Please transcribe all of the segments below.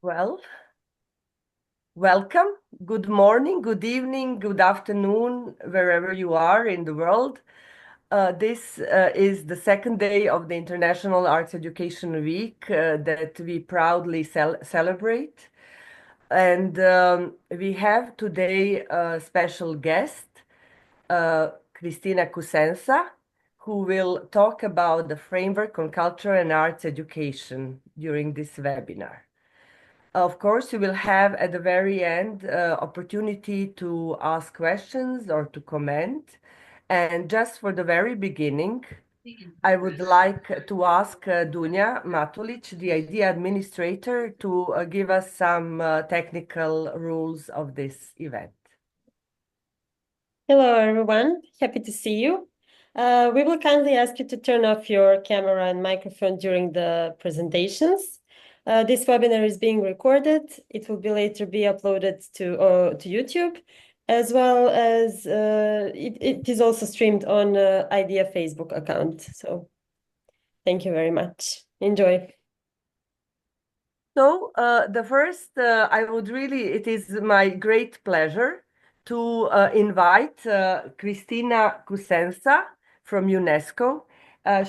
Well, welcome. Good morning, good evening, good afternoon, wherever you are in the world. This is the second day of the International Arts Education Week that we proudly celebrate. And we have today a special guest, Cristina Cusenza, who will talk about the framework on culture and arts education during this webinar. Of course, you will have at the very end opportunity to ask questions or to comment. And just for the very beginning, I would like to ask Dunja Matulić, the idea administrator, to give us some technical rules of this event. Hello, everyone. Happy to see you. We will kindly ask you to turn off your camera and microphone during the presentations. This webinar is being recorded. It will later be uploaded to YouTube, as well as it is also streamed on IDEA Facebook account. So thank you very much. Enjoy. So the first, it is my great pleasure to invite Cristina Cusenza from UNESCO.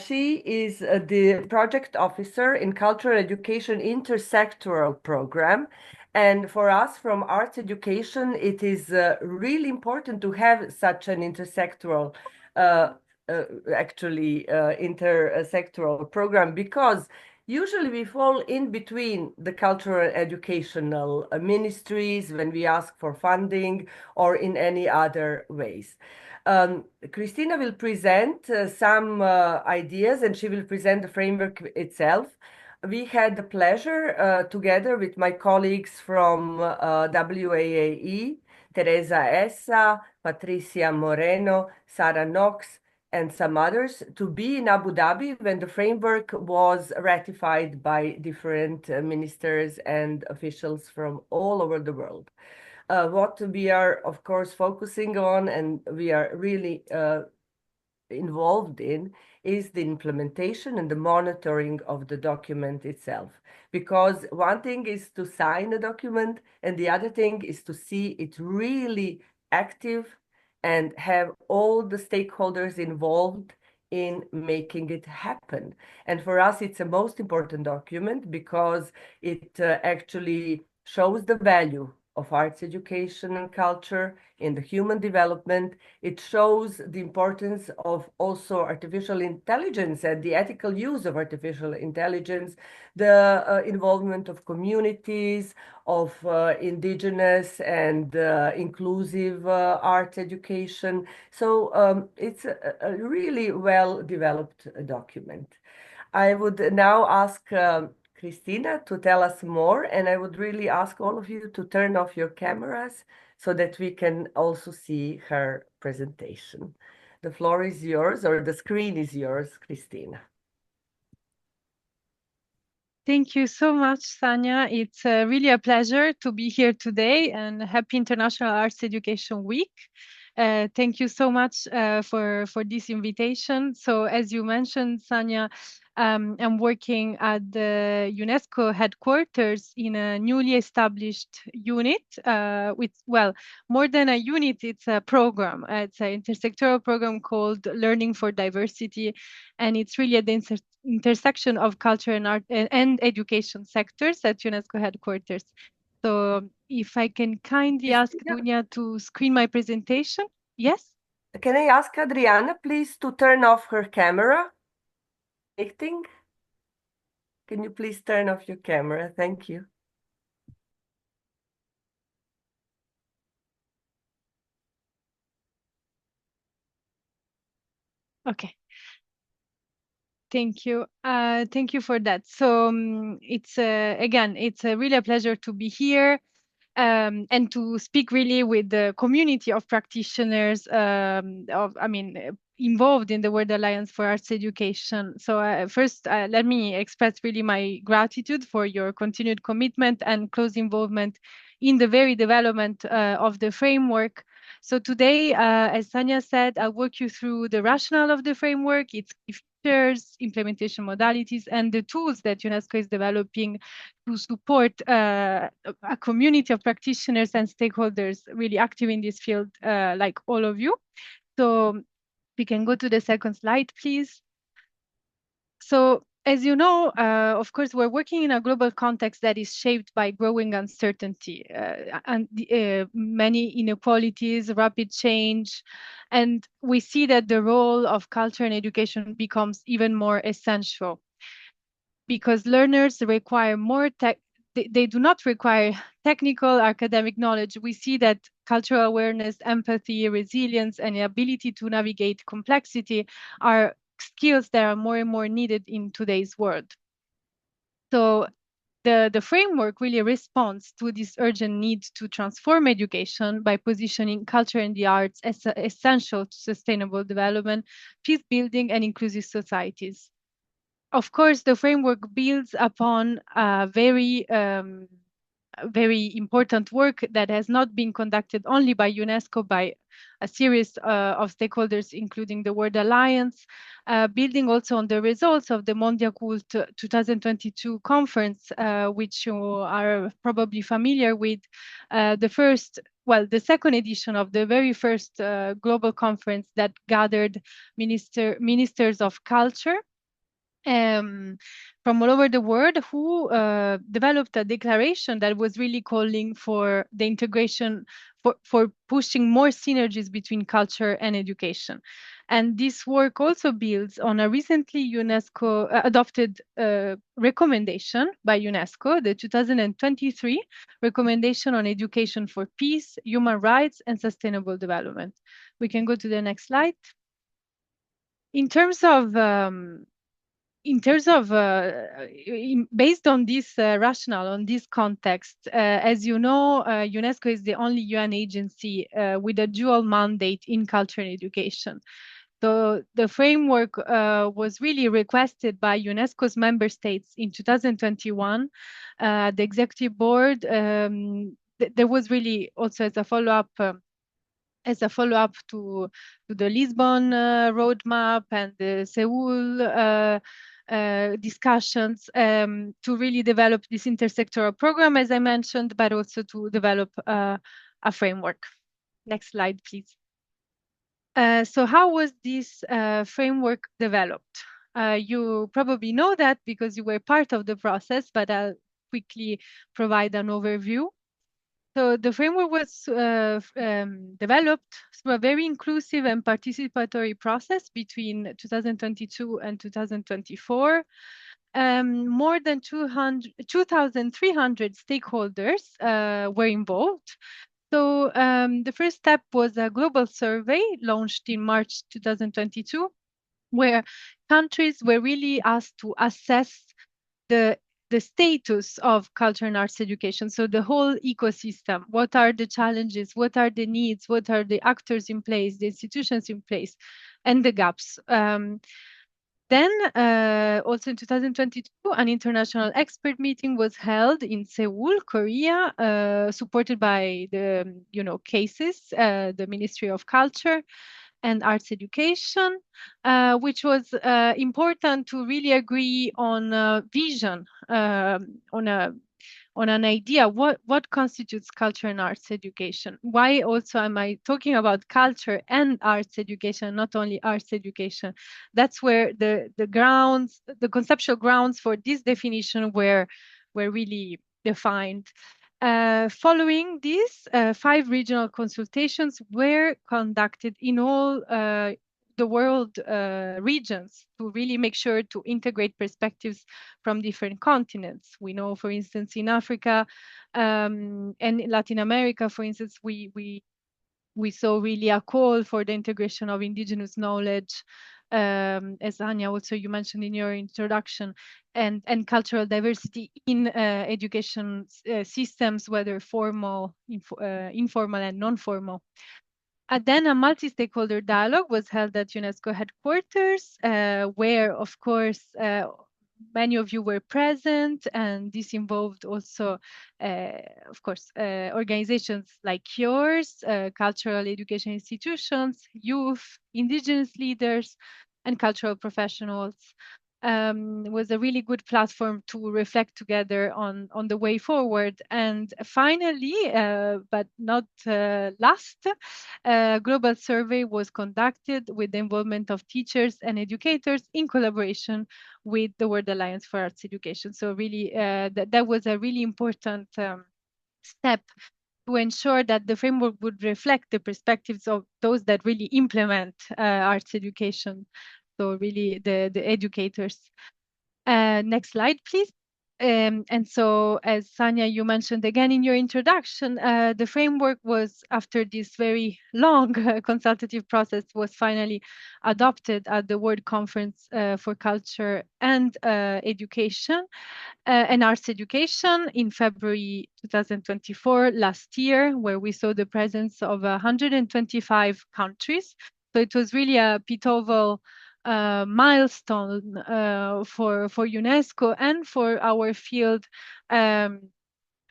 She is the project officer in Cultural Education Intersectoral program. And for us from arts education, it is really important to have such an intersectoral, intersectoral program because usually we fall in between the cultural educational ministries when we ask for funding or in any other ways. Cristina will present some ideas and she will present the framework itself. We had the pleasure together with my colleagues from WAAE, Teresa Essa, Patricia Moreno, Sarah Knox, and some others to be in Abu Dhabi when the framework was ratified by different ministers and officials from all over the world. What we are, of course, focusing on and we are really involved in is the implementation and the monitoring of the document itself. Because one thing is to sign a document and the other thing is to see it really active and have all the stakeholders involved in making it happen. And for us, it's a most important document because it actually shows the value of arts education and culture in the human development. It shows the importance of also artificial intelligence and the ethical use of artificial intelligence, the involvement of communities, of indigenous and inclusive arts education. So it's a really well-developed document. I would now ask Cristina to tell us more, and I would really ask all of you to turn off your cameras so that we can also see her presentation. The floor is yours, or the screen is yours, Cristina. Thank you so much, Sanja. It's really a pleasure to be here today, and happy International Arts Education Week. Thank you so much for this invitation. So as you mentioned, Sanja, I'm working at the UNESCO headquarters in a newly established unit with, well, more than a unit, it's a program. It's an intersectoral program called Learning for Diversity, and it's really at the intersection of culture and art and education sectors at UNESCO headquarters. So if I can kindly ask Dunja to screen my presentation. Yes? Can I ask Adriana, please, to turn off her camera? Can you please turn off your camera? Thank you. Okay. Thank you. Thank you for that. So it's again, it's really a pleasure to be here and to speak really with the community of practitioners involved in the World Alliance for Arts Education. So first, let me express really my gratitude for your continued commitment and close involvement in the very development of the framework. So today, as Sanja said, I'll walk you through the rationale of the framework, its structures, implementation modalities, and the tools that UNESCO is developing to support a community of practitioners and stakeholders really active in this field, like all of you. So we can go to the second slide, please. So as you know, of course, we're working in a global context that is shaped by growing uncertainty and many inequalities, rapid change. And we see that the role of culture and education becomes even more essential because learners require more they do not require technical academic knowledge. We see that cultural awareness, empathy, resilience, and the ability to navigate complexity are skills that are more and more needed in today's world. So the framework really responds to this urgent need to transform education by positioning culture and the arts as essential to sustainable development, peace building, and inclusive societies. Of course, the framework builds upon a very important work that has not been conducted only by UNESCO, by a series of stakeholders, including the World Alliance, building also on the results of the Mondiacult 2022 conference, which you are probably familiar with, the second edition of the very first global conference that gathered ministers of culture from all over the world who developed a declaration that was really calling for the integration, for pushing more synergies between culture and education. And this work also builds on a recently UNESCO adopted recommendation by UNESCO, the 2023 recommendation on education for peace, human rights, and sustainable development. We can go to the next slide. In terms of based on this rationale, on this context, as you know, UNESCO is the only UN agency with a dual mandate in culture and education. So the framework was really requested by UNESCO's member states in 2021. The executive board, there was really also as a follow-up to the Lisbon roadmap and the Seoul discussions to really develop this intersectoral program, as I mentioned, but also to develop a framework. Next slide, please. So how was this framework developed? You probably know that because you were part of the process, but I'll quickly provide an overview. So the framework was developed through a very inclusive and participatory process between 2022 and 2024. More than 2,300 stakeholders were involved. So the first step was a global survey launched in March 2022, where countries were really asked to assess the status of culture and arts education. So the whole ecosystem, what are the challenges, what are the needs, what are the actors in place, the institutions in place, and the gaps. Then also in 2022, an international expert meeting was held in Seoul, Korea, supported by the CASES, the Ministry of Culture and Arts Education, which was important to really agree on a vision, on an idea, what constitutes culture and arts education? Why also am I talking about culture and arts education, not only arts education? That's where the conceptual grounds for this definition were really defined. Following this, 5 regional consultations were conducted in all the world regions to really make sure to integrate perspectives from different continents. We know, for instance, in Africa and Latin America, for instance, we saw really a call for the integration of indigenous knowledge, as Sanja also you mentioned in your introduction, and cultural diversity in education systems, whether formal, informal, and non-formal. And then a multi-stakeholder dialogue was held at UNESCO headquarters, where, of course, many of you were present, and this involved also, of course, organizations like yours, cultural education institutions, youth, indigenous leaders, and cultural professionals. Was a really good platform to reflect together on the way forward. And finally, but not last, a global survey was conducted with the involvement of teachers and educators in collaboration with the World Alliance for Arts Education. So really, that was a really important step to ensure that the framework would reflect the perspectives of those that really implement arts education. So really the educators. Next slide, please. And so, as Sanja, you mentioned again in your introduction, the framework was, after this very long consultative process, was finally adopted at the World Conference for Culture and Education and Arts Education in February 2024, last year, where we saw the presence of 125 countries. So it was really a pivotal milestone for UNESCO and for our field,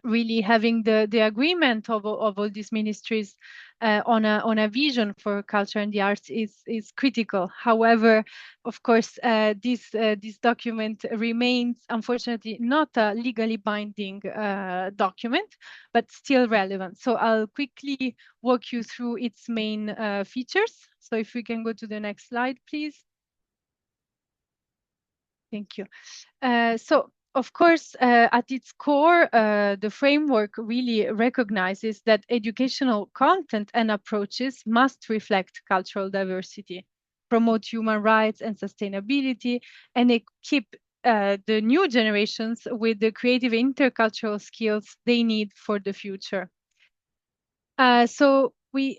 really having the agreement of all these ministries on a vision for culture and the arts is critical. However, of course, this document remains unfortunately not a legally binding document, but still relevant. So I'll quickly walk you through its main features. So if we can go to the next slide, please. Thank you. So, of course, at its core, the framework really recognizes that educational content and approaches must reflect cultural diversity, promote human rights and sustainability, and equip the new generations with the creative intercultural skills they need for the future. So we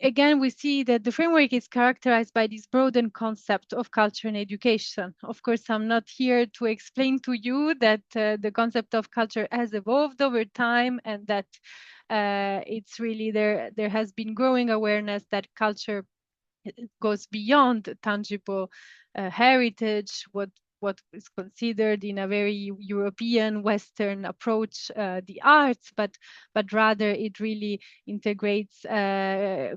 see that the framework is characterized by this broadened concept of culture and education. Of course, I'm not here to explain to you that the concept of culture has evolved over time and that it's really there has been growing awareness that culture goes beyond tangible heritage, what is considered in a very European Western approach, the arts, but rather it really integrates,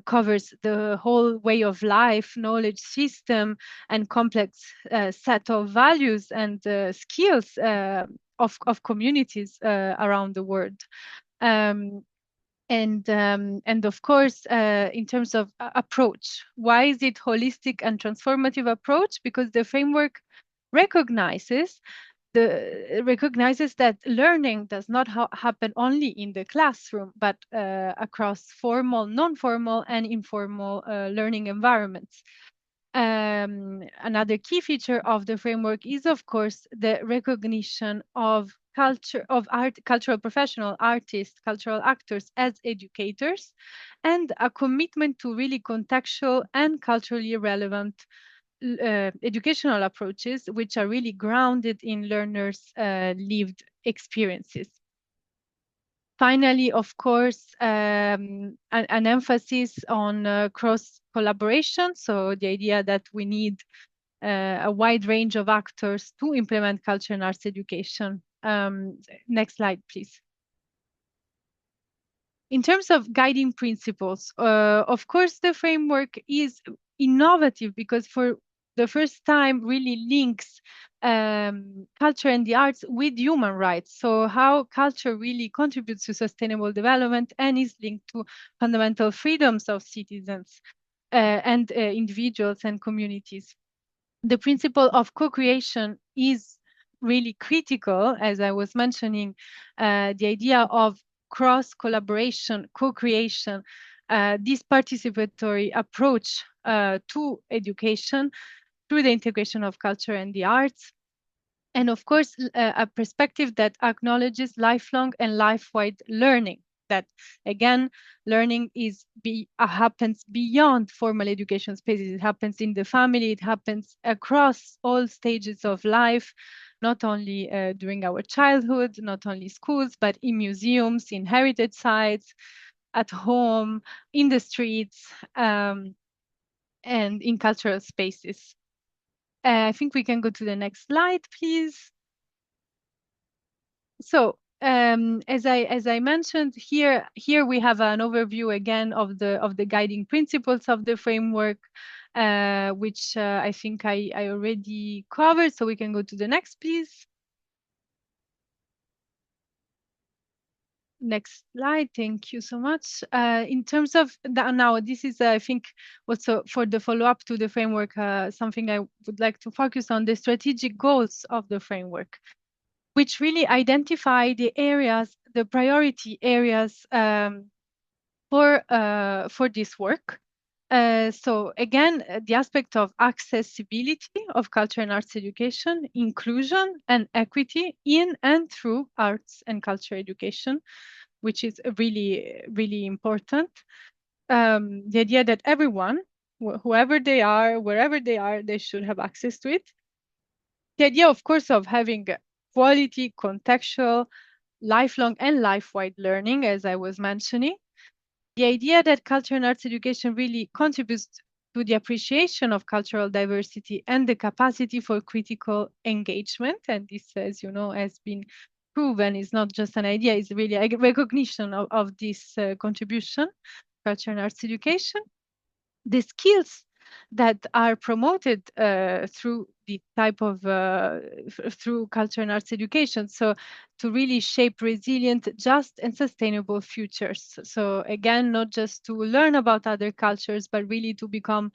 covers the whole way of life, knowledge system, and complex set of values and skills of communities around the world. And of course, in terms of approach, why is it holistic and transformative approach? Because the framework recognizes that learning does not happen only in the classroom, but across formal, non-formal, and informal learning environments. Another key feature of the framework is, of course, the recognition of cultural professional artists, cultural actors as educators, and a commitment to really contextual and culturally relevant educational approaches, which are really grounded in learners' lived experiences. Finally, of course, an emphasis on cross collaboration. So the idea that we need a wide range of actors to implement culture and arts education. Next slide, please. In terms of guiding principles, of course, the framework is innovative because for the first time really links culture and the arts with human rights. So how culture really contributes to sustainable development and is linked to fundamental freedoms of citizens and individuals and communities. The principle of co-creation is really critical, as I was mentioning, the idea of cross-collaboration, co-creation, this participatory approach to education through the integration of culture and the arts. And of course, a perspective that acknowledges lifelong and life-wide learning. That again, learning happens beyond formal education spaces. It happens in the family. It happens across all stages of life, not only during our childhood, not only schools, but in museums, in heritage sites, at home, in the streets, and in cultural spaces. I think we can go to the next slide, please. So, as I mentioned, here we have an overview again of the guiding principles of the framework. which I think I already covered. So we can go to the next, please. Next slide. Thank you so much. In terms of now, this is, I think, also for the follow-up to the framework, something I would like to focus on, the strategic goals of the framework, which really identify the areas, the priority areas for this work. So again, the aspect of accessibility of culture and arts education, inclusion and equity in and through arts and culture education, which is really, really important. The idea that everyone, whoever they are, wherever they are, they should have access to it. The idea, of course, of having quality, contextual, lifelong and life-wide learning, as I was mentioning. The idea that culture and arts education really contributes to the appreciation of cultural diversity and the capacity for critical engagement. And this, as you know, has been proven, is not just an idea, it's really a recognition of this contribution, culture and arts education. The skills that are promoted through the type of through culture and arts education, so to really shape resilient, just and sustainable futures. So again, not just to learn about other cultures, but really to become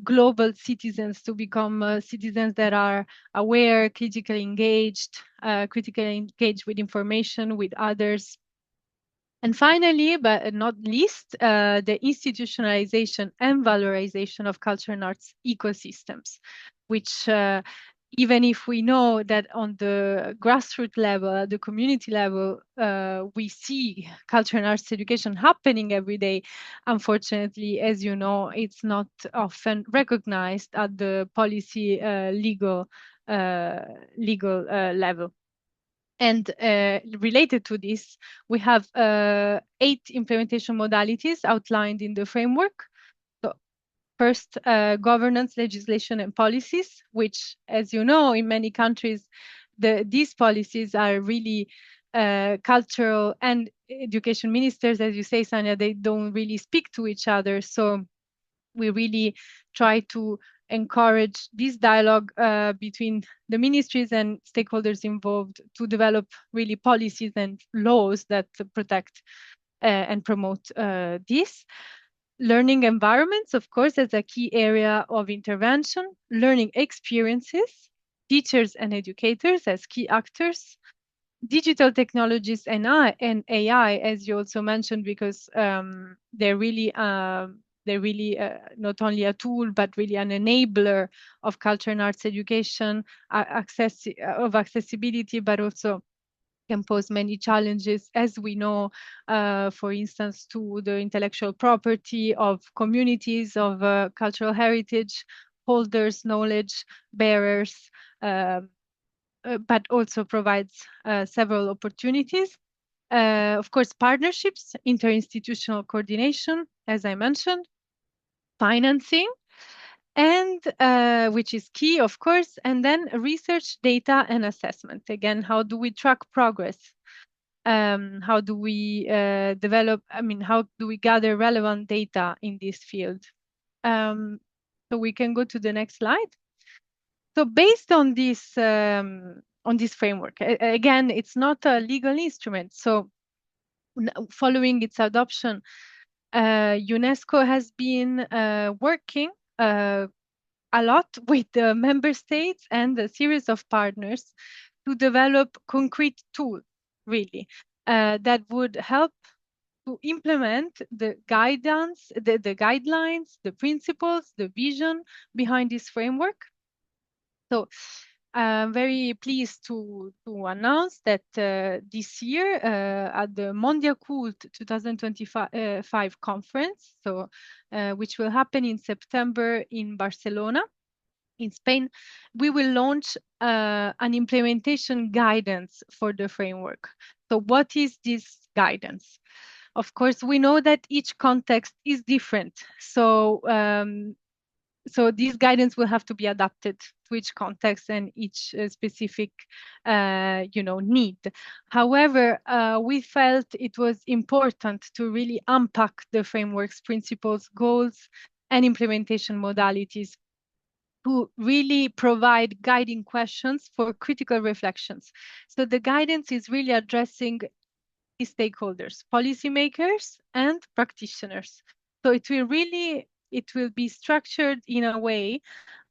global citizens, to become citizens that are aware, critically engaged with information, with others. And finally, but not least, the institutionalization and valorization of culture and arts ecosystems, which even if we know that on the grassroots level, the community level, we see culture and arts education happening every day, unfortunately, as you know, it's not often recognized at the policy legal level. And related to this, we have 8 implementation modalities outlined in the framework. So first, governance, legislation, and policies, which, as you know, in many countries, these policies are really cultural and education ministers, as you say, Sanja, they don't really speak to each other. So we really try to encourage this dialogue between the ministries and stakeholders involved to develop really policies and laws that protect and promote this. Learning environments, of course, as a key area of intervention. Learning experiences, teachers and educators as key actors. Digital technologies and AI, as you also mentioned, because they're really not only a tool, but really an enabler of culture and arts education, of accessibility, but also can pose many challenges, as we know, for instance, to the intellectual property of communities, of cultural heritage, holders, knowledge bearers, but also provides several opportunities. Of course, partnerships, interinstitutional coordination, as I mentioned, financing, and which is key, of course, and then research, data, and assessment. Again, how do we track progress? How do we how do we gather relevant data in this field? So we can go to the next slide. So based on this framework, again, it's not a legal instrument. So following its adoption, UNESCO has been working a lot with the member states and a series of partners to develop concrete tools, really, that would help to implement the guidance, the guidelines, the principles, the vision behind this framework. So I'm very pleased to announce that this year at the Mondiacult 2025 conference, so which will happen in September in Barcelona, in Spain, we will launch an implementation guidance for the framework. So what is this guidance? Of course, we know that each context is different. So so this guidance will have to be adapted to each context and each specific, need. However, we felt it was important to really unpack the framework's principles, goals, and implementation modalities to really provide guiding questions for critical reflections. So the guidance is really addressing stakeholders, policymakers, and practitioners. So it will be structured in a way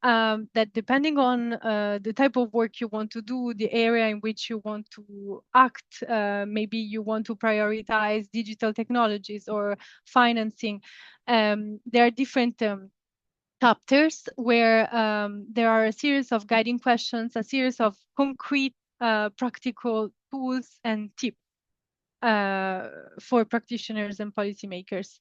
that depending on the type of work you want to do, the area in which you want to act, maybe you want to prioritize digital technologies or financing. There are different chapters where there are a series of guiding questions, a series of concrete practical tools and tips for practitioners and policymakers.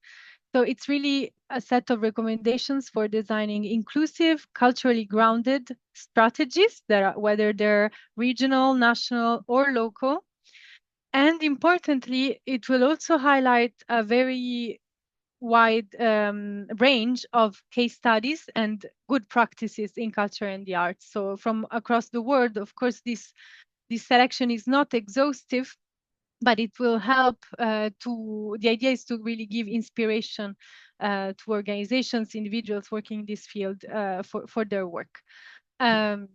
So it's really a set of recommendations for designing inclusive, culturally grounded strategies that are, whether they're regional, national, or local. And importantly, it will also highlight a very wide range of case studies and good practices in culture and the arts. So from across the world, of course, this selection is not exhaustive, but it will help the idea is to really give inspiration to organizations, individuals working in this field for their work. Again,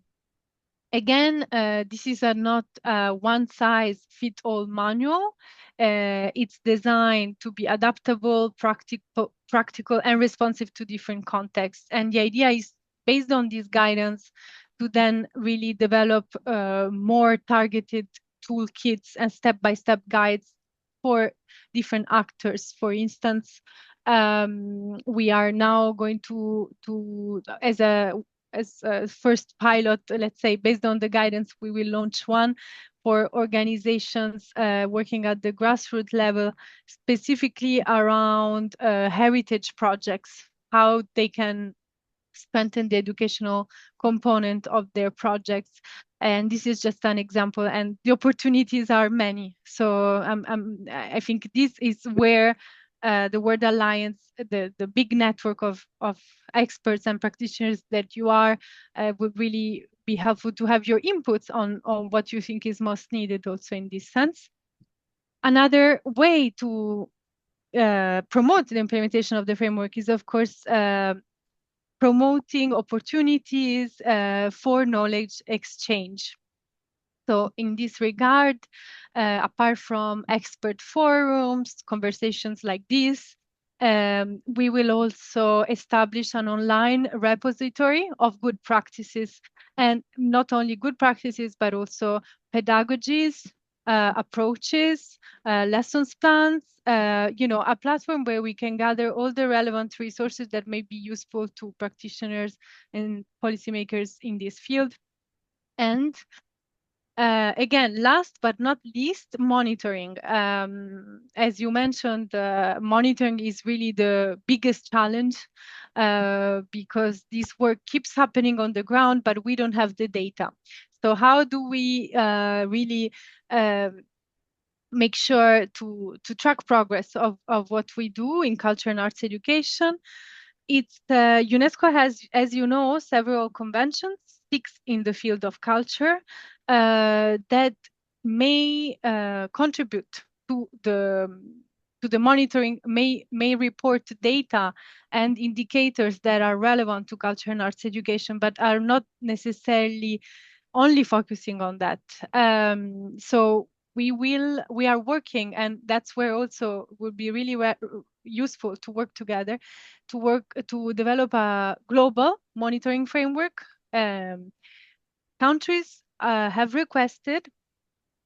this is not a one-size-fits-all manual. It's designed to be adaptable, practical, and responsive to different contexts. And the idea is, based on this guidance, to then really develop more targeted toolkits and step-by-step guides for different actors. For instance, we are now going to as a first pilot, let's say, based on the guidance, we will launch one for organizations working at the grassroots level, specifically around heritage projects, how they can strengthen the educational component of their projects. And this is just an example, and the opportunities are many. So I think this is where the World Alliance, the big network of experts and practitioners that you are, would really be helpful to have your inputs on what you think is most needed also in this sense. Another way to promote the implementation of the framework is, of course, promoting opportunities for knowledge exchange. So in this regard, apart from expert forums, conversations like this, we will also establish an online repository of good practices, and not only good practices, but also pedagogies, approaches, lessons plans, a platform where we can gather all the relevant resources that may be useful to practitioners and policymakers in this field. And again, last but not least, monitoring. As you mentioned, monitoring is really the biggest challenge because this work keeps happening on the ground, but we don't have the data. So how do we really make sure to track progress of what we do in culture and arts education? UNESCO has, as you know, several conventions, 6 in the field of culture, that may contribute to the monitoring, may report data and indicators that are relevant to culture and arts education, but are not necessarily only focusing on that. So we are working, and that's where also would be really useful to work together, to develop a global monitoring framework. Countries have requested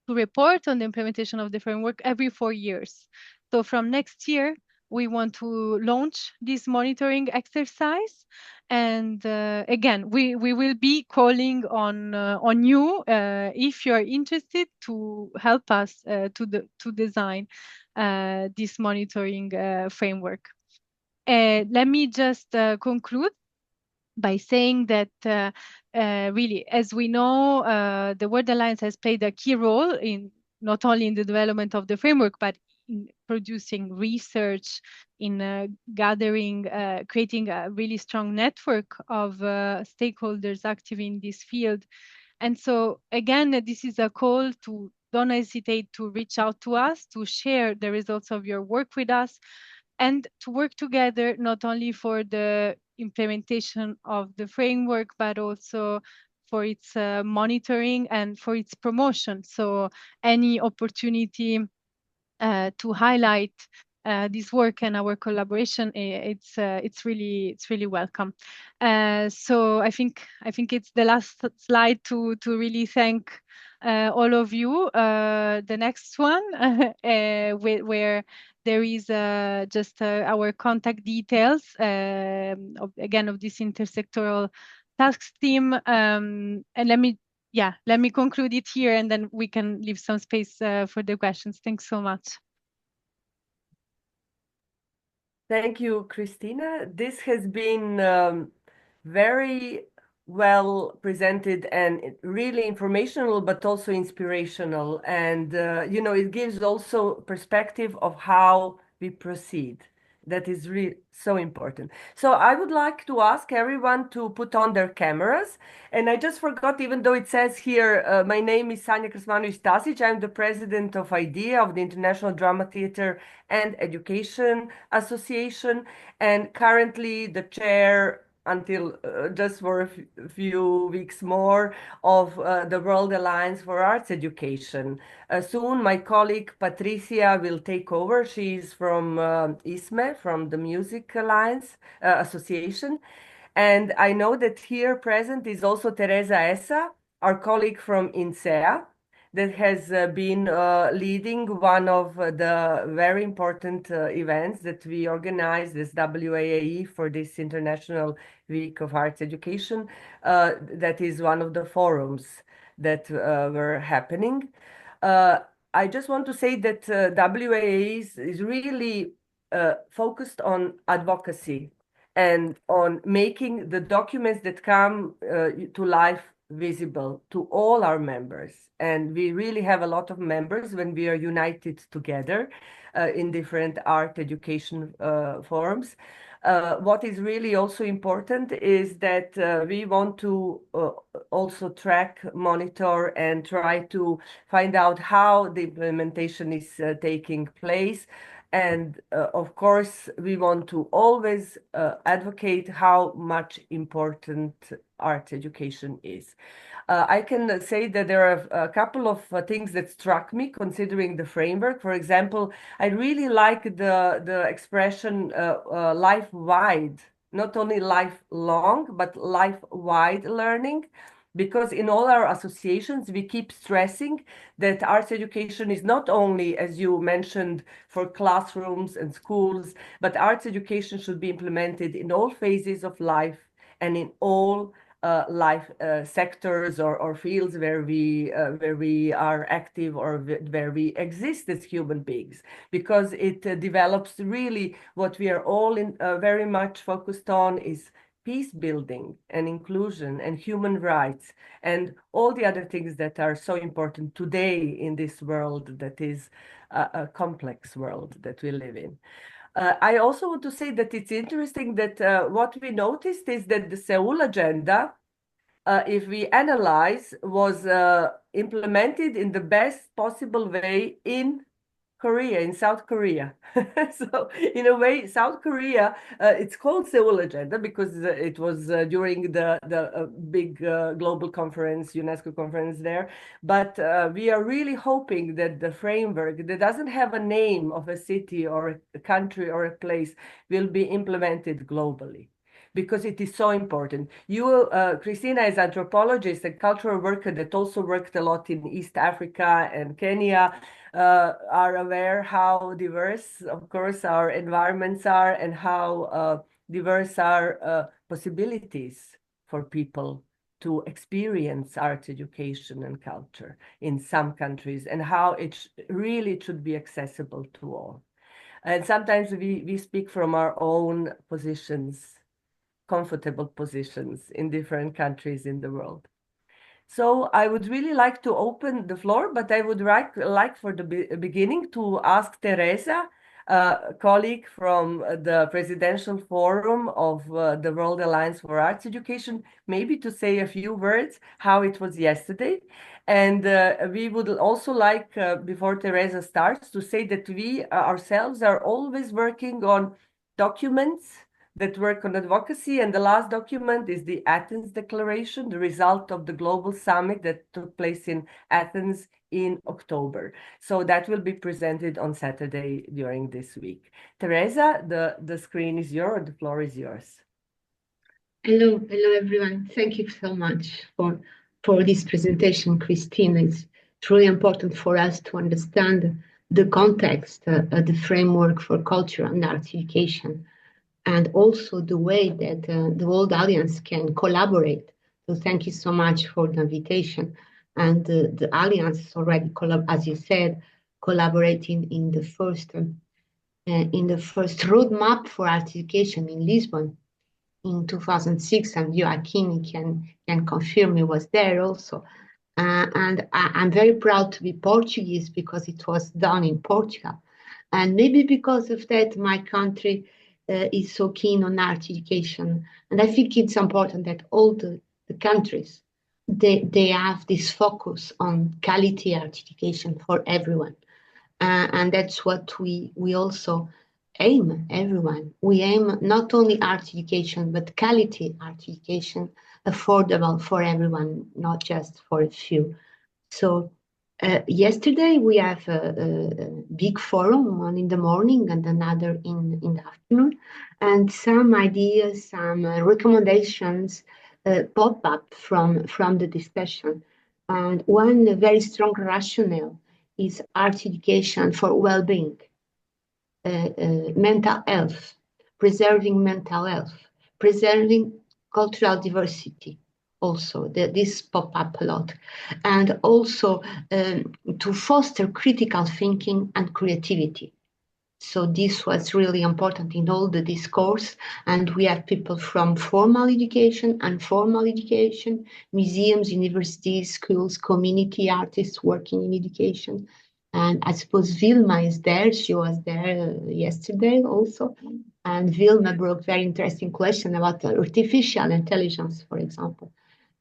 to report on the implementation of the framework every 4 years. So from next year, we want to launch this monitoring exercise. And again, we will be calling on you if you are interested to help us to design this monitoring framework. Let me just conclude by saying that really, as we know, the World Alliance has played a key role in not only in the development of the framework, but in producing research, in gathering, creating a really strong network of stakeholders active in this field. And so again, this is a call to don't hesitate to reach out to us, to share the results of your work with us, and to work together not only for the implementation of the framework, but also for its monitoring and for its promotion. So any opportunity to highlight this work and our collaboration, it's really welcome. So I think it's the last slide to really thank all of you. The next one where there is just our contact details again of this intersectoral task team, and let me conclude it here, and then we can leave some space for the questions. Thanks so much. Thank you, Cristina. This has been very well presented and really informational, but also inspirational. And, it gives also perspective of how we proceed. That is really so important. So I would like to ask everyone to put on their cameras. And I just forgot, even though it says here, my name is Sanja Krsmanović Tasić. I'm the president of IDEA, of the International Drama Theatre and Education Association, and currently the chair until just for a few weeks more of the World Alliance for Arts Education. Soon my colleague Patricia will take over. She's from ISME, from the Music Alliance Association. And I know that here present is also Teresa Essa, our colleague from INSEA, that has been leading one of the very important events that we organized as WAAE for this International Week of Arts Education. That is one of the forums that were happening. I just want to say that WAAE is really focused on advocacy and on making the documents that come to life visible to all our members. And we really have a lot of members when we are united together in different art education forums. What is really also important is that we want to also track, monitor, and try to find out how the implementation is taking place. And of course, we want to always advocate how much important art education is. I can say that there are a couple of things that struck me considering the framework. For example, I really like the expression life-wide, not only lifelong, but life-wide learning. Because in all our associations, we keep stressing that arts education is not only, as you mentioned, for classrooms and schools, but arts education should be implemented in all phases of life and in all life sectors or fields where we are active or where we exist as human beings, because it develops really what we are all very much focused on is peace building and inclusion and human rights and all the other things that are so important today in this world that is a complex world that we live in. I also want to say that it's interesting that what we noticed is that the Seoul agenda, if we analyze, was implemented in the best possible way in Korea, in South Korea. So in a way, South Korea, it's called Seoul Agenda because it was during the big global conference, UNESCO conference there. But we are really hoping that the framework that doesn't have a name of a city or a country or a place will be implemented globally, because it is so important. You, Cristina, is anthropologist and cultural worker that also worked a lot in East Africa and Kenya, are aware how diverse, of course, our environments are and how diverse are possibilities for people to experience art education and culture in some countries, and how it really should be accessible to all. And sometimes we speak from our own positions, comfortable positions in different countries in the world. So I would really like to open the floor, but I would like for the beginning to ask Teresa colleague from the Presidential Forum of the World Alliance for Arts Education, maybe to say a few words how it was yesterday. And we would also like, before Teresa starts, to say that we ourselves are always working on documents that work on advocacy. And the last document is the Athens Declaration, the result of the global summit that took place in Athens in October. So that will be presented on Saturday during this week. Teresa, the screen is yours, the floor is yours. Hello everyone. Thank you so much for this presentation, Cristina. It's really important for us to understand the context, the framework for culture and art education, and also the way that the World Alliance can collaborate. So thank you so much for the invitation. And the Alliance is already, as you said, collaborating in the first roadmap for art education in Lisbon in 2006, and Joaquin can confirm he was there also. And I'm very proud to be Portuguese because it was done in Portugal. And maybe because of that, my country is so keen on art education. And I think it's important that all the countries, they have this focus on quality art education for everyone. And that's what we also aim, everyone. We aim not only art education, but quality art education, affordable for everyone, not just for a few. So yesterday we have a big forum, one in the morning and another in the afternoon, and some ideas, some recommendations pop up from the discussion. And one very strong rationale is art education for well-being, mental health, preserving cultural diversity. Also, this pop up a lot, and also to foster critical thinking and creativity. So this was really important in all the discourse, and we have people from formal education, informal education, museums, universities, schools, community artists working in education. And I suppose Vilma is there. She was there yesterday also. And Vilma brought very interesting question about artificial intelligence, for example,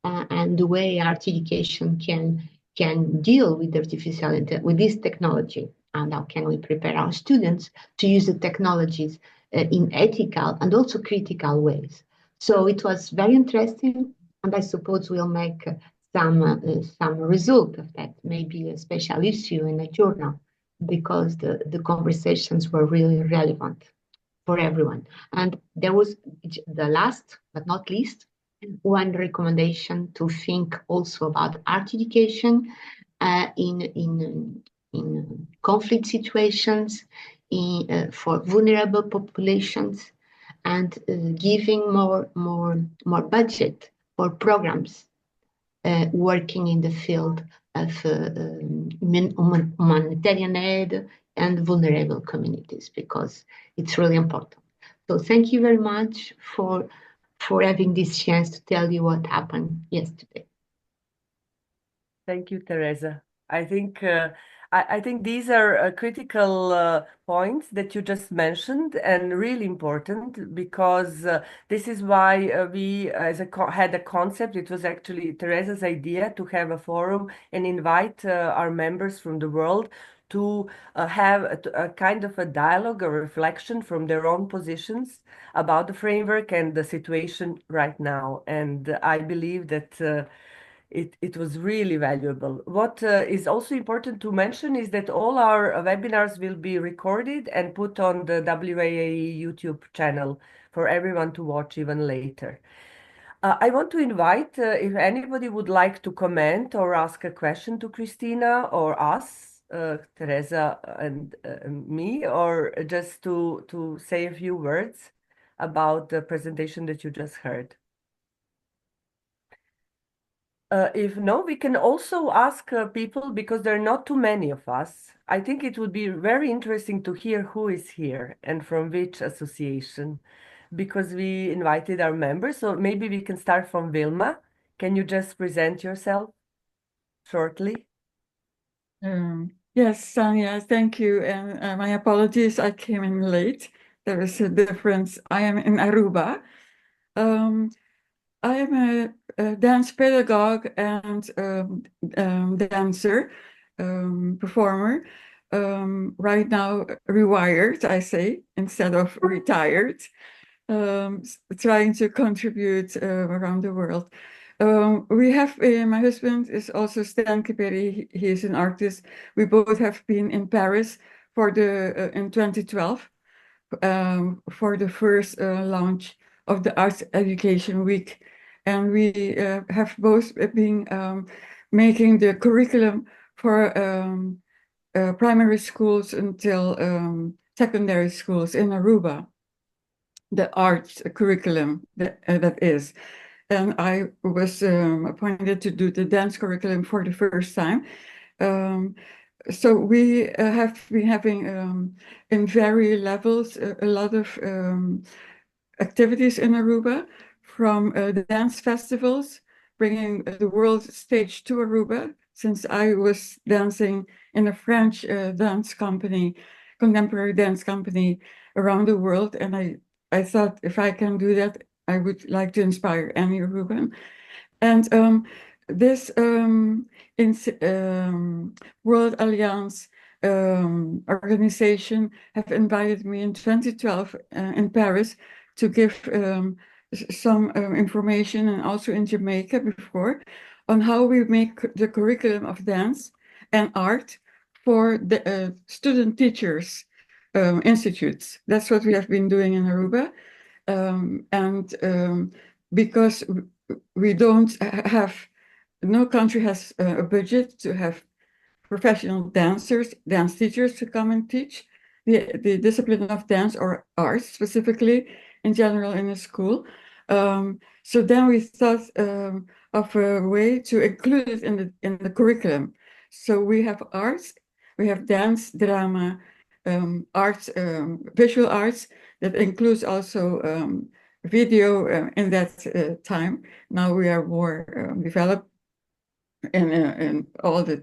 and the way art education can deal with with this technology, and how can we prepare our students to use the technologies in ethical and also critical ways. So it was very interesting, and I suppose we'll make some result of that, maybe a special issue in a journal, because the conversations were really relevant for everyone. And there was the last but not least, one recommendation to think also about art education in conflict situations, for vulnerable populations, and giving more budget for programs working in the field of humanitarian aid and vulnerable communities, because it's really important. So thank you very much for having this chance to tell you what happened yesterday. Thank you, Teresa. I think these are critical points that you just mentioned, and really important, because this is why we had a concept. It was actually Teresa's idea to have a forum and invite our members from the world to have a kind of a dialogue, a reflection from their own positions about the framework and the situation right now. And I believe that it was really valuable. What is also important to mention is that all our webinars will be recorded and put on the WAAE YouTube channel for everyone to watch even later. I want to invite, if anybody would like to comment or ask a question to Cristina or us, Teresa and me, or just to say a few words about the presentation that you just heard. If no, we can also ask people, because there are not too many of us. I think it would be very interesting to hear who is here and from which association, because we invited our members. So maybe we can start from Vilma. Can you just present yourself shortly? Yes, Sanja, thank you. And my apologies, I came in late. There is a difference. I am in Aruba. I am a dance pedagogue and dancer, performer. Right now, rewired, I say, instead of retired. Trying to contribute around the world. We have my husband is also Stan Kiperi. He is an artist. We both have been in Paris for the in 2012 for the first launch of the Arts Education Week, and we have both been making the curriculum for primary schools until secondary schools in Aruba. The arts curriculum that is. And I was appointed to do the dance curriculum for the first time. So we have been having in various levels a lot of activities in Aruba, from the dance festivals, bringing the world stage to Aruba, since I was dancing in a French dance company, contemporary dance company around the world. And I thought, if I can do that, I would like to inspire any Aruban. And this World Alliance organization have invited me in 2012 in Paris to give some information, and also in Jamaica before, on how we make the curriculum of dance and art for the student teachers institutes. That's what we have been doing in Aruba. Because we don't have, no country has a budget to have professional dancers, dance teachers to come and teach the discipline of dance or arts specifically in general in a school. So then we thought of a way to include it in the curriculum. So we have arts, we have dance, drama, arts, visual arts that includes also video in that time. Now we are more developed in all the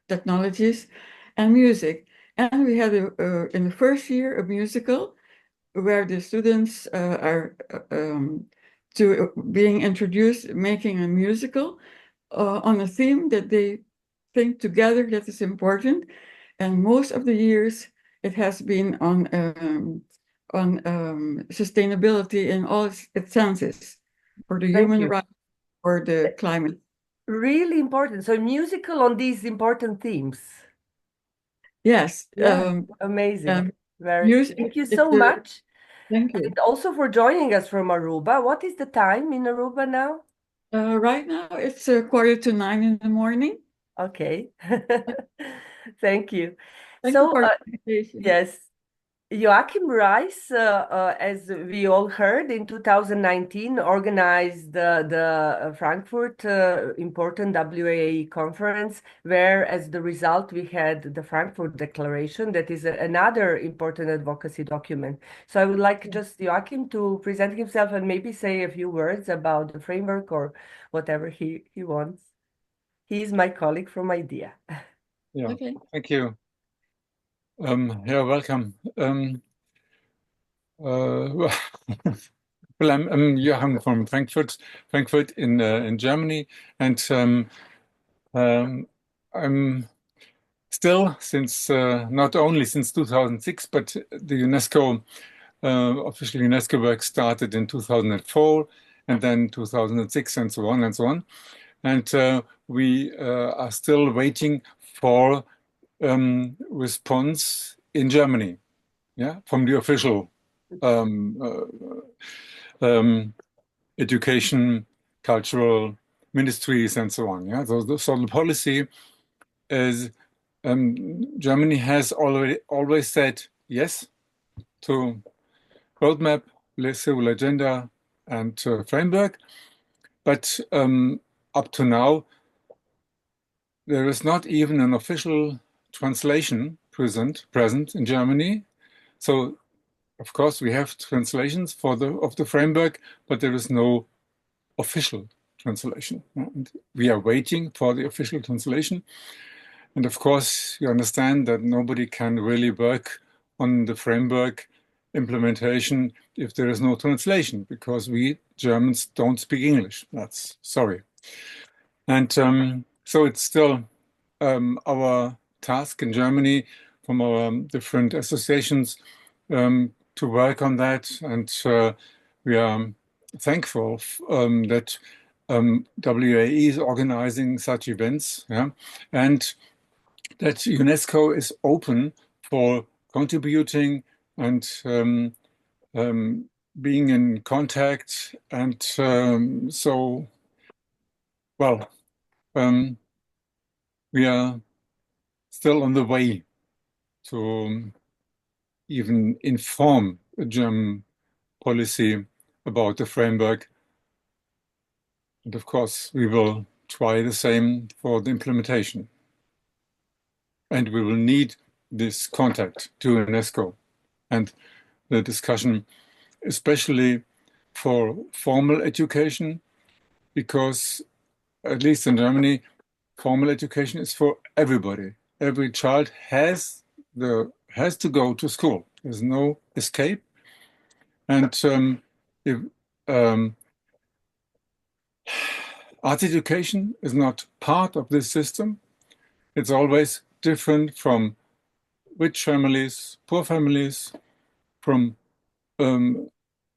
technologies and music. And we had in the first year a musical where the students are to being introduced, making a musical on a theme that they think together that is important. And most of the years it has been on sustainability in all its senses, for the human rights, for the climate. Really important. So musical on these important themes. Yes. Yeah, amazing. Thank you so much. Thank you. And also for joining us from Aruba. What is the time in Aruba now? Right now it's 8:45 in the morning. Okay. Thank you. Thank you for the invitation. Yes. Joachim Rice, as we all heard, in 2019 organized the Frankfurt important WAAE conference, where as the result we had the Frankfurt Declaration, that is another important advocacy document. So I would like just Joachim to present himself and maybe say a few words about the framework or whatever he wants. He is my colleague from IDEA. Yeah, Okay. Thank you. Yeah, welcome. Well, I'm Joachim from Frankfurt in Germany, and I'm still, since not only since 2006, but the UNESCO official UNESCO work started in 2004, and then 2006, and so on and so on. And we are still waiting for response in Germany, yeah, from the official education, cultural ministries, and so on. Yeah, so the policy is Germany has always said yes to roadmap, civil agenda, and framework, but up to now there is not even an official translation present in Germany. So of course we have translations of the framework, but there is no official translation. And we are waiting for the official translation. And of course, you understand that nobody can really work on the framework implementation if there is no translation, because we Germans don't speak English. That's sorry. And so it's still our task in Germany from our different associations to work on that. And we are thankful that WAAE is organizing such events, yeah, and that UNESCO is open for contributing and being in contact. And so, well, we are still on the way to even inform a German policy about the framework. And of course, we will try the same for the implementation. And we will need this contact to UNESCO and the discussion, especially for formal education, because at least in Germany, formal education is for everybody. Every child has to go to school. There's no escape. And if art education is not part of this system, it's always different from rich families, poor families, from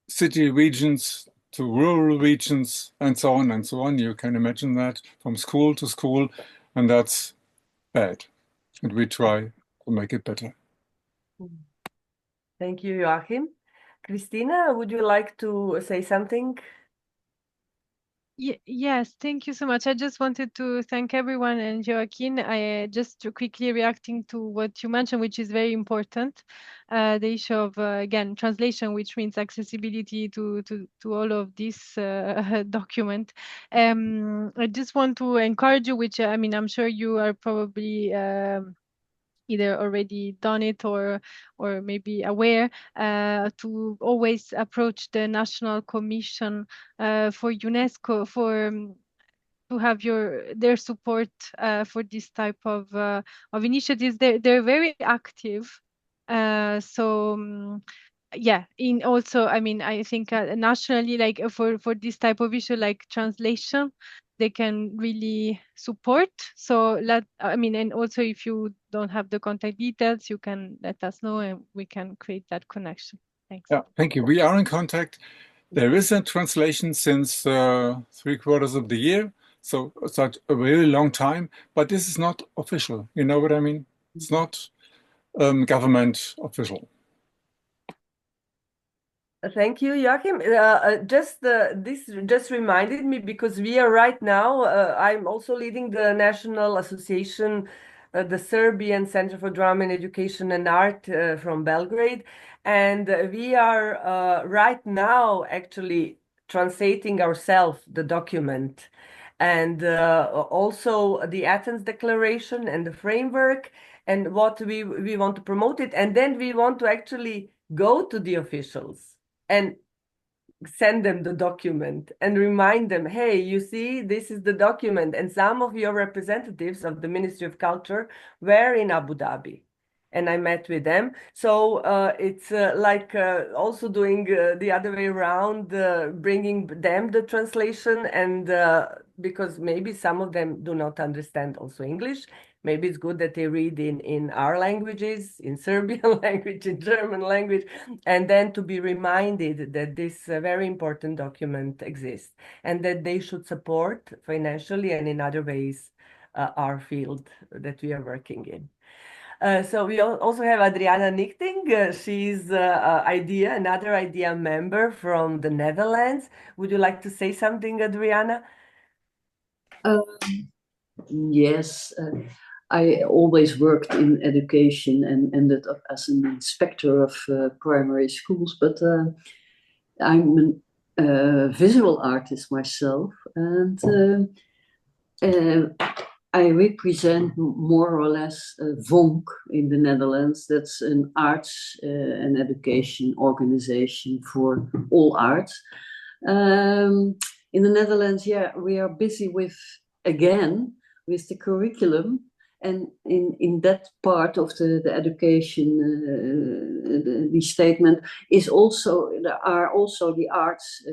city regions to rural regions, and so on and so on. You can imagine that from school to school, and that's bad. And we try to make it better. Thank you, Joachim. Cristina, would you like to say something? Yes, thank you so much. I just wanted to thank everyone and Joaquin. I just quickly reacting to what you mentioned, which is very important, the issue of again translation, which means accessibility to all of this document. I just want to encourage you, which I mean, I'm sure you are probably either already done it or maybe aware, to always approach the National Commission for UNESCO for to have their support for this type of initiatives. They're very active. Yeah, in also, I mean, I think nationally, like for this type of issue, like translation, they can really support. So I mean, and also if you don't have the contact details, you can let us know and we can create that connection. Thanks. Yeah, thank you. We are in contact. There is a translation since 3/4 of the year, so such a really long time, but this is not official. You know what I mean? It's not government official. Thank you, Joachim. This just reminded me, because we are right now, I'm also leading the National Association, the Serbian Center for Drama and Education and Art from Belgrade. And we are right now actually translating ourselves the document, and also the Athens Declaration and the framework, and what we want to promote it. And then we want to actually go to the officials and send them the document and remind them, hey, you see, this is the document. And some of your representatives of the Ministry of Culture were in Abu Dhabi, and I met with them. So it's like also doing the other way around, bringing them the translation, and because maybe some of them do not understand also English. Maybe it's good that they read in our languages, in Serbian language, in German language, and then to be reminded that this very important document exists, and that they should support financially and in other ways our field that we are working in. So we also have Adriana Nichting. She's another IDEA member from the Netherlands. Would you like to say something, Adriana? Yes, I always worked in education and ended up as an inspector of primary schools, but I'm a visual artist myself, and I represent more or less VONK in the Netherlands. That's an arts and education organization for all arts. In the Netherlands, yeah, we are busy with the curriculum, And in that part of the education, the statement is also, there are also the arts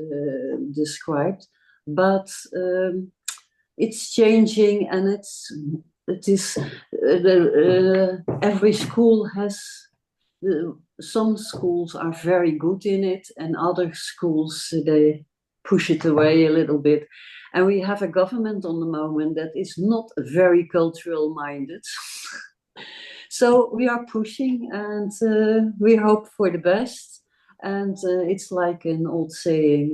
described, but it's changing, and it is every school has, some schools are very good in it, and other schools they push it away a little bit. And we have a government on the moment that is not very cultural minded. So we are pushing, and we hope for the best. And it's like an old saying,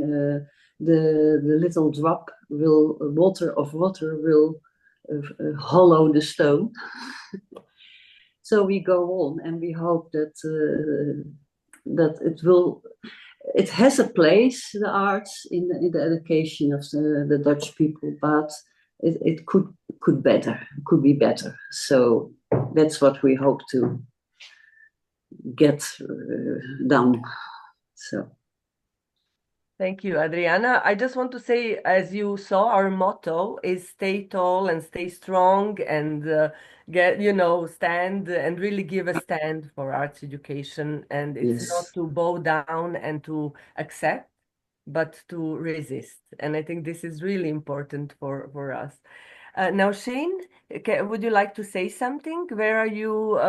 the little drop will, water will hollow the stone. So we go on, and we hope that that it has a place, the arts, in the education of the Dutch people, but it could be better. So that's what we hope to get done. So. Thank you, Adriana. I just want to say, as you saw, our motto is stay tall and stay strong, and stand and really give a stand for arts education. And it's not to bow down and to accept, but to resist. And I think this is really important for us. Now, Shane, would you like to say something? Where are you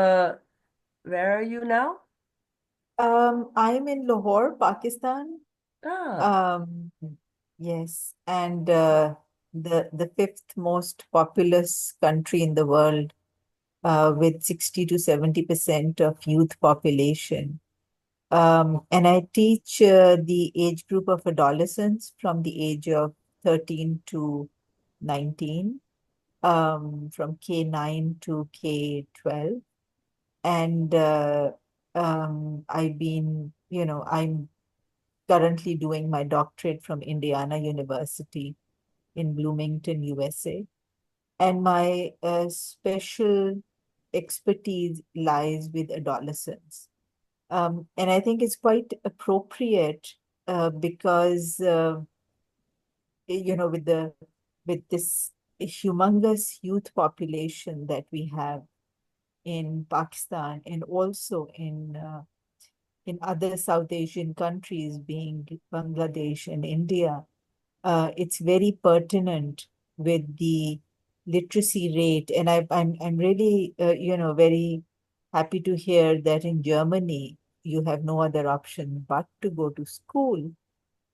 now? I'm in Lahore, Pakistan. Yes, and the fifth most populous country in the world, with 60 to 70% of youth population. And I teach the age group of adolescents from the age of 13 to 19, from K9 to K12. And I'm currently doing my doctorate from Indiana University in Bloomington, USA. And my special expertise lies with adolescents. And I think it's quite appropriate because, with this humongous youth population that we have in Pakistan, and also in other South Asian countries, being Bangladesh and India, it's very pertinent with the literacy rate. And I'm really very happy to hear that in Germany you have no other option but to go to school.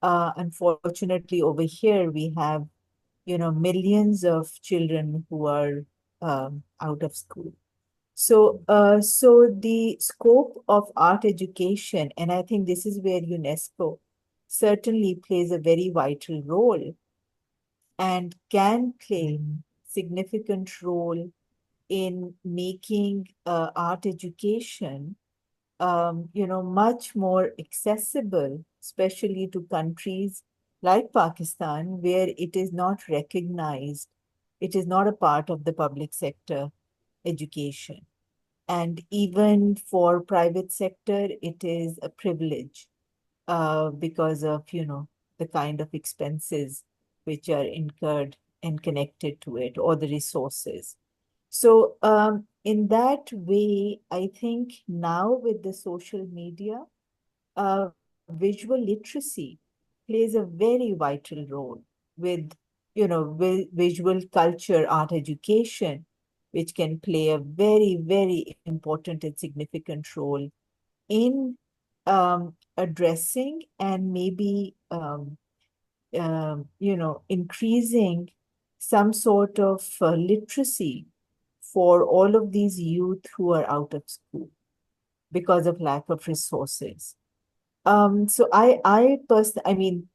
Unfortunately, over here we have millions of children who are out of school. So the scope of art education, and I think this is where UNESCO certainly plays a very vital role and can play significant role in making art education, much more accessible, especially to countries like Pakistan, where it is not recognized, it is not a part of the public sector education. And even for private sector, it is a privilege because of, the kind of expenses which are incurred and connected to it, or the resources. So in that way, I think now with the social media, visual literacy plays a very vital role with, visual culture, art education, which can play a very, very important and significant role in addressing and maybe, increasing some sort of literacy for all of these youth who are out of school because of lack of resources. So I personally, I mean,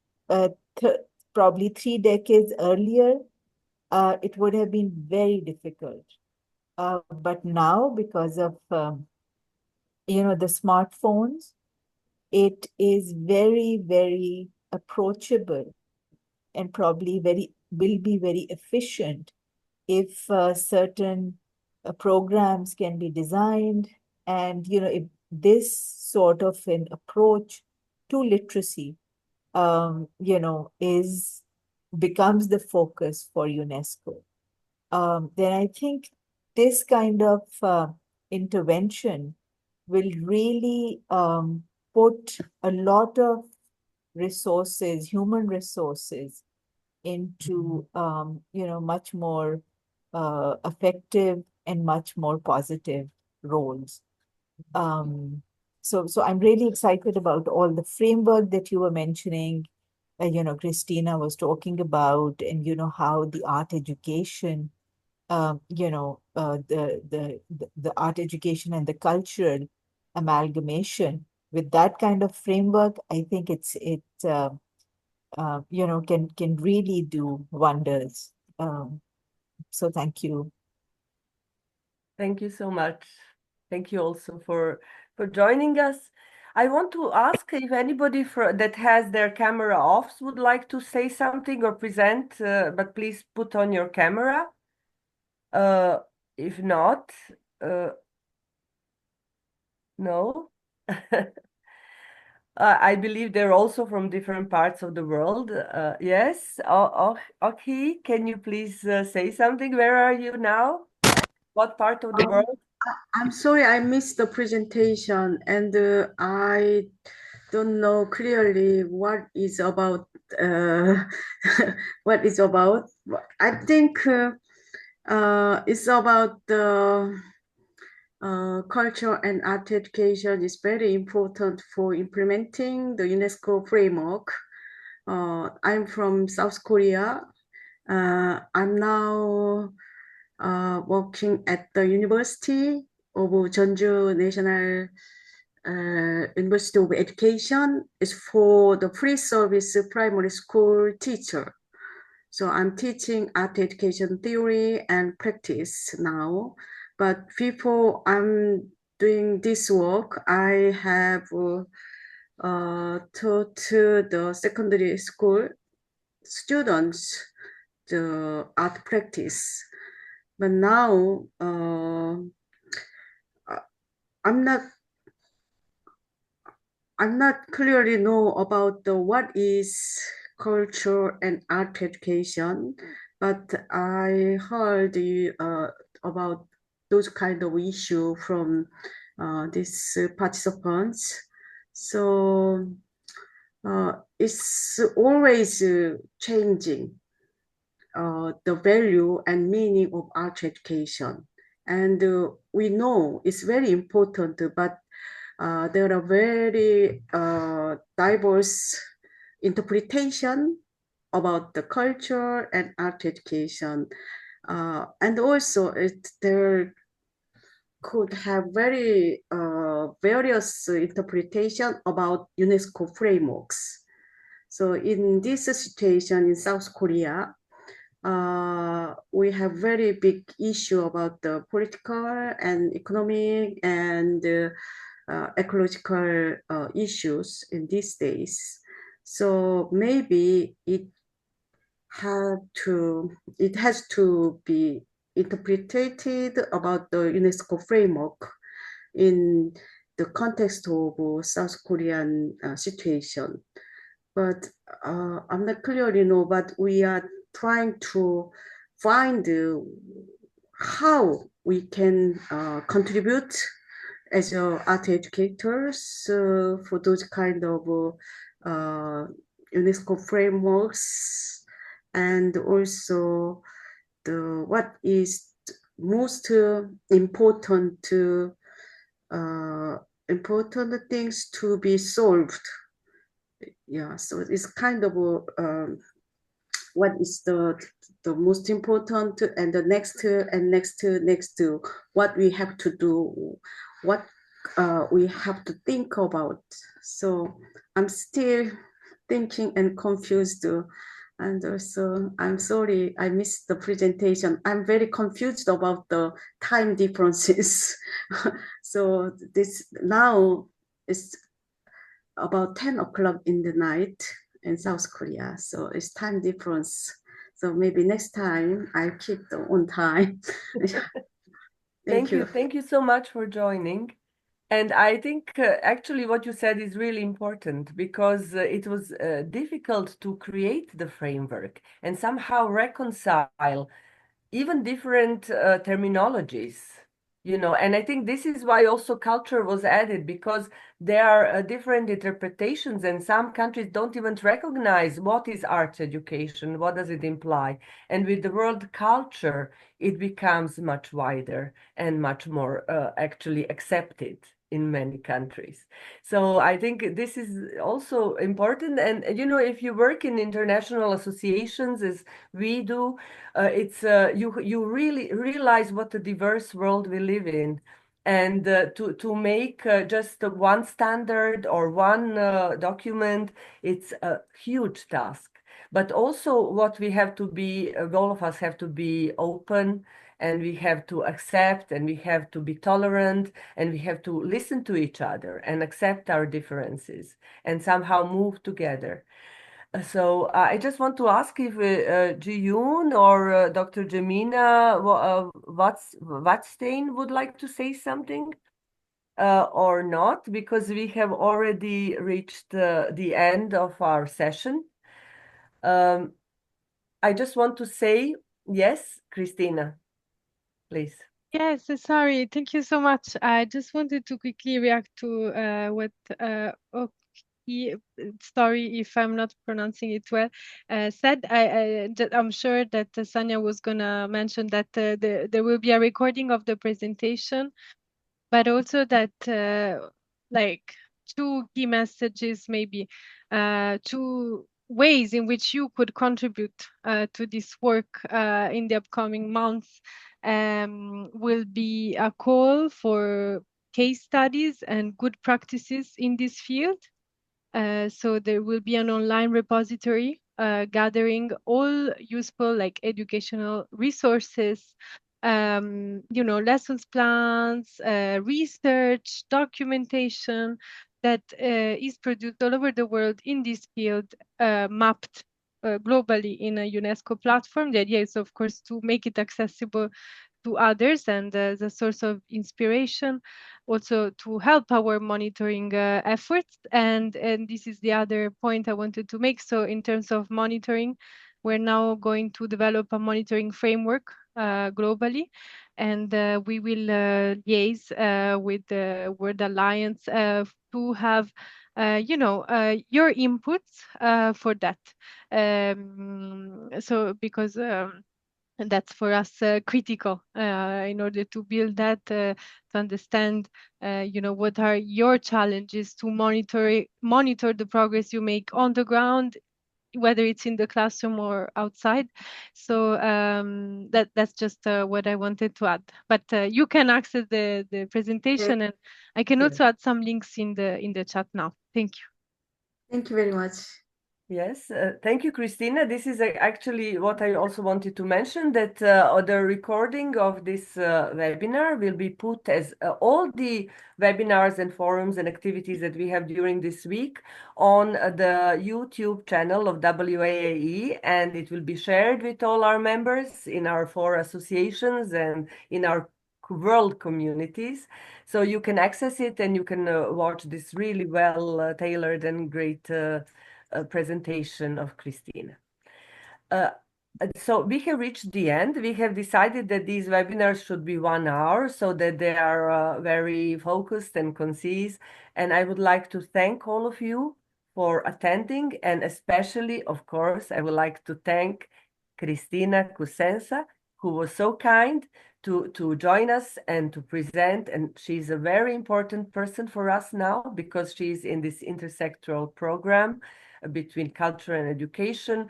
probably 3 decades earlier, it would have been very difficult. But now, because of, the smartphones, it is very, very approachable, and probably will be very efficient if certain programs can be designed. And, if this sort of an approach to literacy, becomes the focus for UNESCO, then I think this kind of intervention will really put a lot of resources, human resources, into much more effective and much more positive roles. So I'm really excited about all the framework that you were mentioning. Cristina was talking about, and how the art education, the art education and the cultural amalgamation with that kind of framework. I think can really do wonders. So thank you. Thank you so much. Thank you also for joining us. I want to ask if anybody that has their camera off would like to say something or present, but please put on your camera. If not, no. I believe they're also from different parts of the world. Yes, okay, can you please say something? Where are you now? What part of the world? I'm sorry, I missed the presentation, and I don't know clearly what is about. What is about? I think it's about the culture and art education is very important for implementing the UNESCO framework. I'm from South Korea. I'm now working at the University of Jeonju National University of Education. Is for the free service primary school teacher. So I'm teaching art education theory and practice now. But before I'm doing this work, I have taught the secondary school students the art practice. But now I'm not clearly know about what is culture and art education, but I heard about those kind of issue from these participants. So it's always changing the value and meaning of art education. And we know it's very important, but there are very diverse interpretation about the culture and art education. And also there could have very various interpretation about UNESCO frameworks. So in this situation in South Korea, we have very big issue about the political and economic and ecological issues in these days. So maybe it has to be interpreted about the UNESCO framework in the context of South Korean situation. But I'm not clearly know, but we are trying to find how we can contribute as art educators for those kind of UNESCO frameworks, and also what is most important things to be solved. Yeah, so it's kind of what is the most important, and the next what we have to do, what we have to think about. So I'm still thinking and confused, and also I'm sorry I missed the presentation. I'm very confused about the time differences. So this now is about 10 o'clock in the night in South Korea. So it's time difference. So maybe next time I keep on time. Thank you. Thank you so much for joining. And I think actually what you said is really important, because it was difficult to create the framework and somehow reconcile even different terminologies, you know, and I think this is why also culture was added, because there are different interpretations, and some countries don't even recognize what is arts education, what does it imply. And with the word culture, it becomes much wider and much more actually accepted in many countries. So I think this is also important. And, you know, if you work in international associations, as we do, it's you really realize what a diverse world we live in, and to make just one standard or one document, it's a huge task. But also what we have to be, all of us have to be open, and we have to accept, and we have to be tolerant, and we have to listen to each other and accept our differences and somehow move together. So I just want to ask if Ji-yoon or Dr. Jemina Watstein would like to say something or not, because we have already reached the end of our session. I just want to say, yes, Cristina, please. Yes, sorry. Thank you so much. I just wanted to quickly react to what Story, if I'm not pronouncing it well, said. I'm sure that Sanja was gonna mention that there will be a recording of the presentation, but also that like two key messages, maybe two ways in which you could contribute to this work in the upcoming months will be a call for case studies and good practices in this field. So there will be an online repository gathering all useful like educational resources, you know, lessons plans, research, documentation that is produced all over the world in this field, mapped globally in a UNESCO platform. The idea is, of course, to make it accessible to others and as a source of inspiration, also to help our monitoring efforts. And this is the other point I wanted to make. So in terms of monitoring, we're now going to develop a monitoring framework globally, and we will liaise with the World Alliance to have you know, your inputs for that. So because and that's for us critical in order to build that, to understand, you know, what are your challenges to monitor the progress you make on the ground, whether it's in the classroom or outside. So that's just what I wanted to add. But you can access the presentation, and I can also add some links in the chat now. Thank you. Thank you very much. Yes, thank you, Cristina. This is actually what I also wanted to mention, that the recording of this webinar will be put as all the webinars and forums and activities that we have during this week on the YouTube channel of WAAE, and it will be shared with all our members in our 4 associations and in our world communities. So you can access it, and you can watch this really well tailored and great presentation of Cristina. So we have reached the end. We have decided that these webinars should be 1 hour so that they are very focused and concise. And I would like to thank all of you for attending. And especially, of course, I would like to thank Cristina Cusenza, who was so kind to join us and to present. And she's a very important person for us now, because she's in this intersectoral program between culture and education.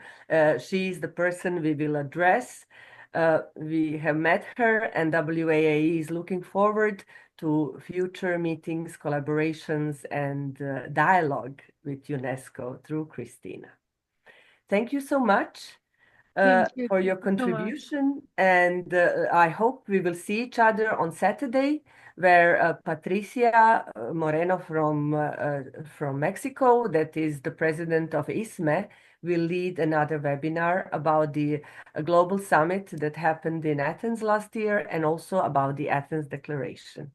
She is the person we will address. We have met her, and WAAE is looking forward to future meetings, collaborations, and dialogue with UNESCO through Cristina. Thank you so much for your contribution, and I hope we will see each other on Saturday, where Patricia Moreno from Mexico, that is the president of ISME, will lead another webinar about the global summit that happened in Athens last year, and also about the Athens Declaration.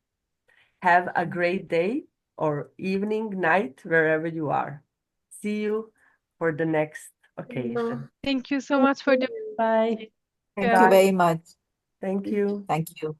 Have a great day or evening, night, wherever you are. See you for the next occasion. Thank you so much for the Bye. Thank you very much. Thank you. Thank you.